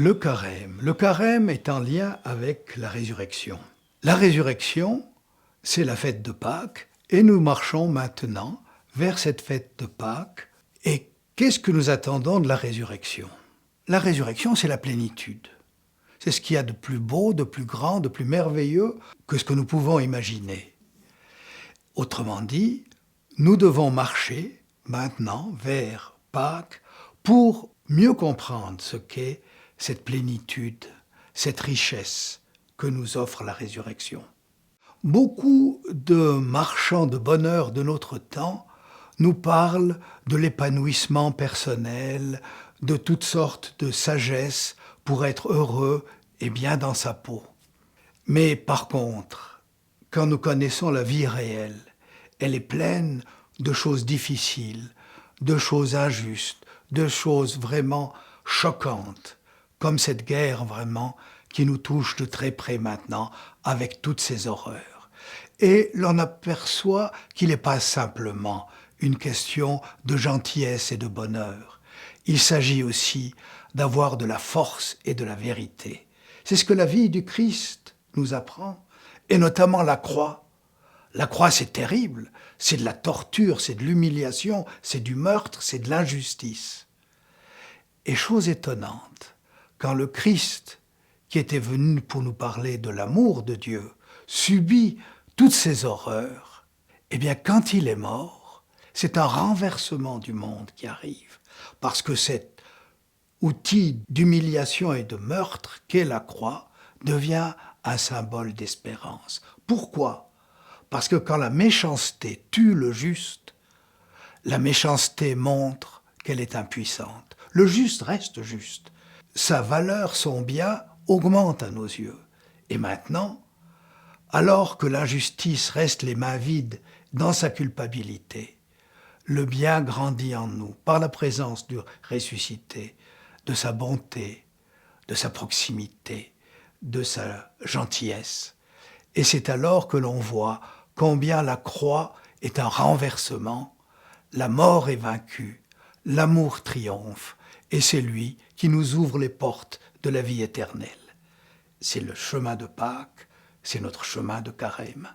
Le carême. Le carême est en lien avec la résurrection. La résurrection, c'est la fête de Pâques et nous marchons maintenant vers cette fête de Pâques. Et qu'est-ce que nous attendons de la résurrection? La résurrection, c'est la plénitude. C'est ce qu'il y a de plus beau, de plus grand, de plus merveilleux que ce que nous pouvons imaginer. Autrement dit, nous devons marcher maintenant vers Pâques pour mieux comprendre ce qu'est cette plénitude, cette richesse que nous offre la résurrection. Beaucoup de marchands de bonheur de notre temps nous parlent de l'épanouissement personnel, de toutes sortes de sagesse pour être heureux et bien dans sa peau. Mais par contre, quand nous connaissons la vie réelle, elle est pleine de choses difficiles, de choses injustes, de choses vraiment choquantes, comme cette guerre vraiment qui nous touche de très près maintenant avec toutes ces horreurs. Et l'on aperçoit qu'il n'est pas simplement une question de gentillesse et de bonheur. Il s'agit aussi d'avoir de la force et de la vérité. C'est ce que la vie du Christ nous apprend, et notamment la croix. La croix, c'est terrible, c'est de la torture, c'est de l'humiliation, c'est du meurtre, c'est de l'injustice. Et chose étonnante, quand le Christ, qui était venu pour nous parler de l'amour de Dieu, subit toutes ces horreurs, eh bien quand il est mort, c'est un renversement du monde qui arrive, parce que cet outil d'humiliation et de meurtre qu'est la croix devient un symbole d'espérance. Pourquoi? Parce que quand la méchanceté tue le juste, la méchanceté montre qu'elle est impuissante. Le juste reste juste. Sa valeur, son bien, augmente à nos yeux. Et maintenant, alors que l'injustice reste les mains vides dans sa culpabilité, le bien grandit en nous par la présence du ressuscité, de sa bonté, de sa proximité, de sa gentillesse. Et c'est alors que l'on voit combien la croix est un renversement, la mort est vaincue, l'amour triomphe, et c'est lui qui nous ouvre les portes de la vie éternelle. C'est le chemin de Pâques, c'est notre chemin de carême.